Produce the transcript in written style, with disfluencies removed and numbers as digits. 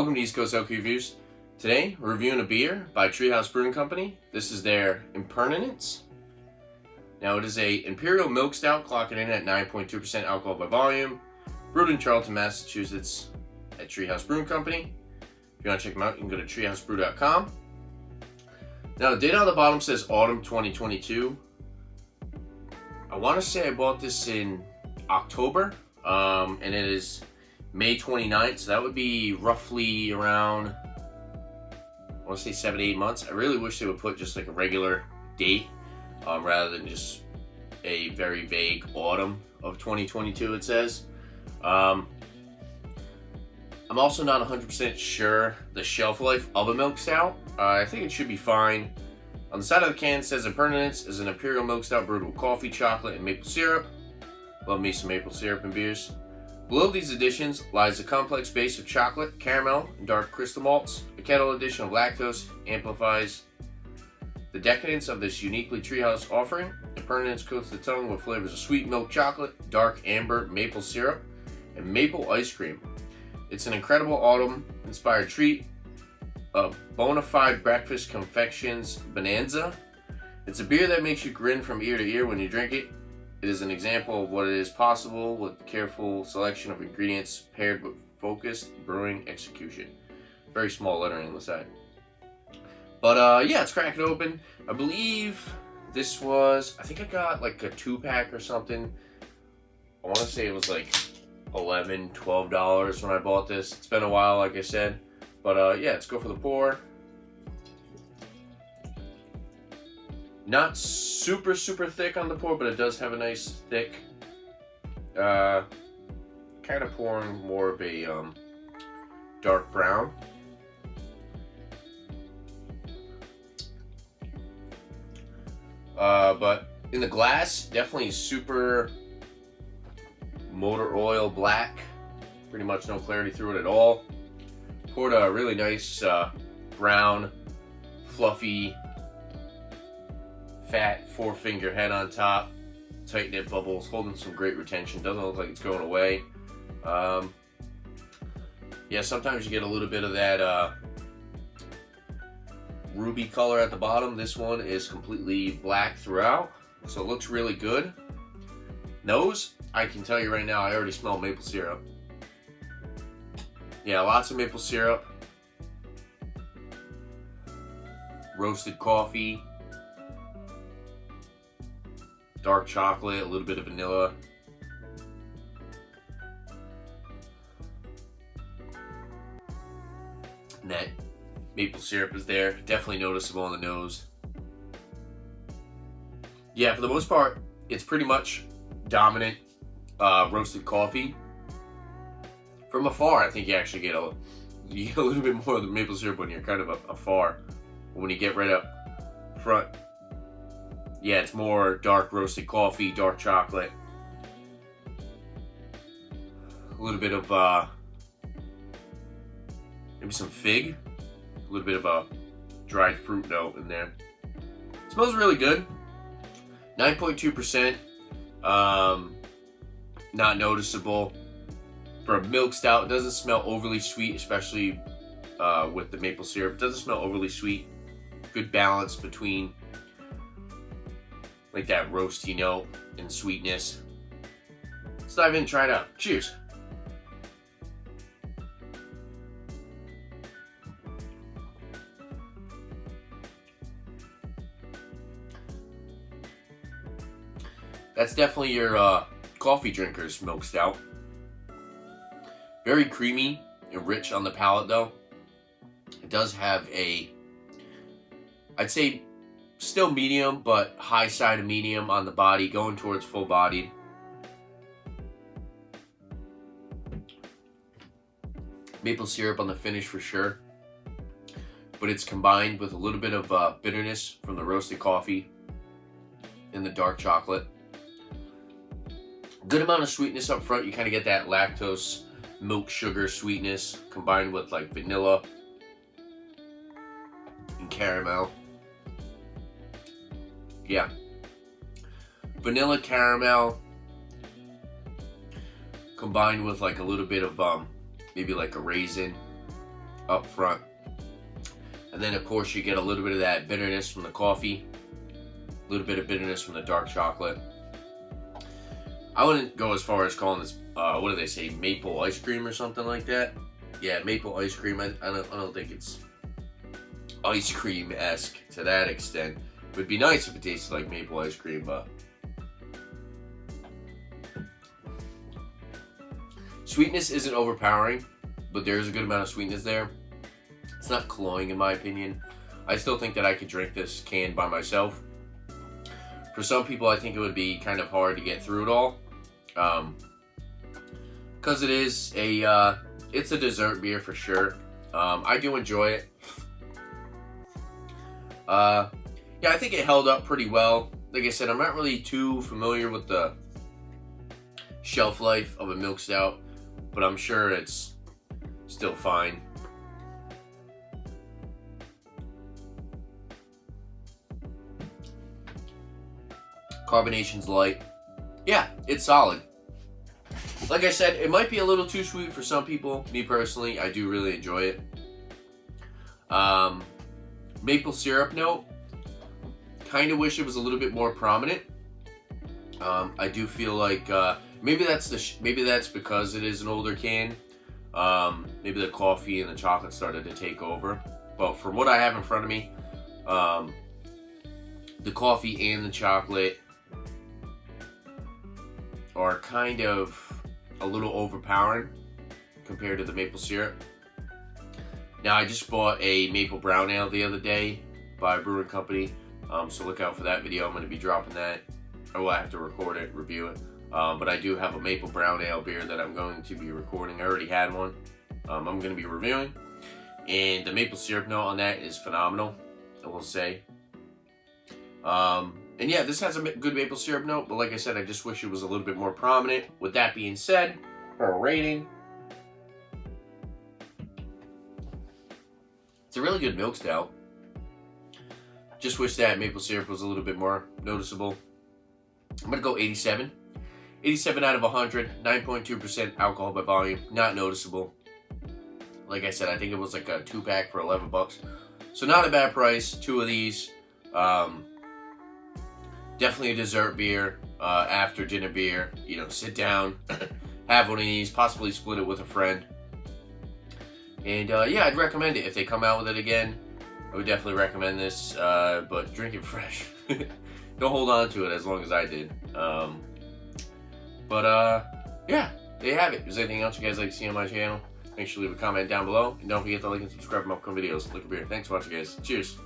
Welcome to East Coast Elk Reviews. Today, we're reviewing a beer by Treehouse Brewing Company. This is their Impermanence. Now, it is a Imperial milk stout, clocking in at 9.2% alcohol by volume, brewed in Charlton, Massachusetts at Treehouse Brewing Company. If you want to check them out, you can go to treehousebrew.com. Now, the date on the bottom says autumn 2022. I want to say I bought this in October, and it is May 29th, so that would be roughly around, I want to say 7 to 8 months. I really wish they would put just like a regular date rather than just a very vague autumn of 2022, it says. I'm also not 100% sure the shelf life of a milk stout. I think it should be fine. On the side of the can it says Impermanence is an Imperial milk stout brewed with coffee, chocolate, and maple syrup. Love me some maple syrup in beers. Below these additions lies a complex base of chocolate, caramel, and dark crystal malts. A kettle addition of lactose amplifies the decadence of this uniquely Treehouse offering. Impermanence coats the tongue with flavors of sweet milk chocolate, dark amber maple syrup, and maple ice cream. It's an incredible autumn-inspired treat, a bona fide breakfast confections bonanza. It's a beer that makes you grin from ear to ear when you drink it. It is an example of what is possible with careful selection of ingredients paired with focused brewing execution. Very small lettering on the side. But yeah, let's crack it open. I believe this was, I think I got like a 2-pack or something. I want to say it was like $11, $12 when I bought this. It's been a while, like I said. But yeah, let's go for the pour. Not super thick on the pour, but it does have a nice thick, kind of pouring more of a dark brown. But in the glass, definitely super motor oil black. Pretty much no clarity through it at all. Poured a really nice brown, fluffy, fat 4-finger head on top, tight knit bubbles, holding some great retention. Doesn't look like it's going away. Yeah, sometimes you get a little bit of that ruby color at the bottom. This one is completely black throughout, so it looks really good. Nose, I can tell you right now, I already smell maple syrup. Yeah, lots of maple syrup, roasted coffee, dark chocolate, a little bit of vanilla. And that maple syrup is there. Definitely noticeable on the nose. Yeah, for the most part, it's pretty much dominant roasted coffee. From afar, I think you actually get a little bit more of the maple syrup when you're kind of afar. But when you get right up front, yeah, it's more dark roasted coffee, dark chocolate. A little bit of maybe some fig. A little bit of a dried fruit note in there. It smells really good. 9.2%. Not noticeable. For a milk stout, it doesn't smell overly sweet, especially with the maple syrup. It doesn't smell overly sweet. Good balance between like that roasty note and sweetness. Let's dive in and try it out. Cheers. That's definitely your coffee drinker's milk stout. Very creamy and rich on the palate though. It does have a, I'd say still medium, but high side of medium on the body, going towards full bodied. Maple syrup on the finish for sure. But it's combined with a little bit of bitterness from the roasted coffee and the dark chocolate. Good amount of sweetness up front. You kind of get that lactose milk sugar sweetness combined with like vanilla and caramel. Yeah, vanilla caramel combined with like a little bit of maybe like a raisin up front. And then, of course, you get a little bit of that bitterness from the coffee, a little bit of bitterness from the dark chocolate. I wouldn't go as far as calling this, what do they say, maple ice cream or something like that. Yeah, maple ice cream. I don't think it's ice cream-esque to that extent. It would be nice if it tasted like maple ice cream, but sweetness isn't overpowering, but there is a good amount of sweetness there. It's not cloying in my opinion. I still think that I could drink this can by myself. For some people, I think it would be kind of hard to get through it all. Because it is it's a dessert beer for sure. I do enjoy it. Yeah, I think it held up pretty well. Like I said, I'm not really too familiar with the shelf life of a milk stout, but I'm sure it's still fine. Carbonation's light. Yeah, it's solid. Like I said, it might be a little too sweet for some people. Me personally, I do really enjoy it. Maple syrup note. Kind of wish it was a little bit more prominent. I do feel like maybe that's because it is an older can. Maybe the coffee and the chocolate started to take over. But from what I have in front of me, the coffee and the chocolate are kind of a little overpowering compared to the maple syrup. Now, I just bought a maple brown ale the other day by a brewing company, so look out for that video. I'm going to be dropping that. Oh, I have to record it, review it. But I do have a maple brown ale beer that I'm going to be recording. I already had one. I'm going to be reviewing. And the maple syrup note on that is phenomenal, I will say. And yeah, this has a good maple syrup note, but like I said, I just wish it was a little bit more prominent. With that being said, for a rating, it's a really good milk stout. Just wish that maple syrup was a little bit more noticeable. I'm going to go 87. 87 out of 100, 9.2% alcohol by volume, not noticeable. Like I said, I think it was like a 2-pack for $11. So not a bad price, 2 of these. Definitely a dessert beer, after dinner beer. You know, sit down, have one of these, possibly split it with a friend. And yeah, I'd recommend it. If they come out with it again, I would definitely recommend this, but drink it fresh. Don't hold on to it as long as I did. Yeah, there you have it. If there's anything else you guys like to see on my channel, make sure to leave a comment down below. And don't forget to like and subscribe for my upcoming videos. Look at beer. Thanks for watching, guys. Cheers.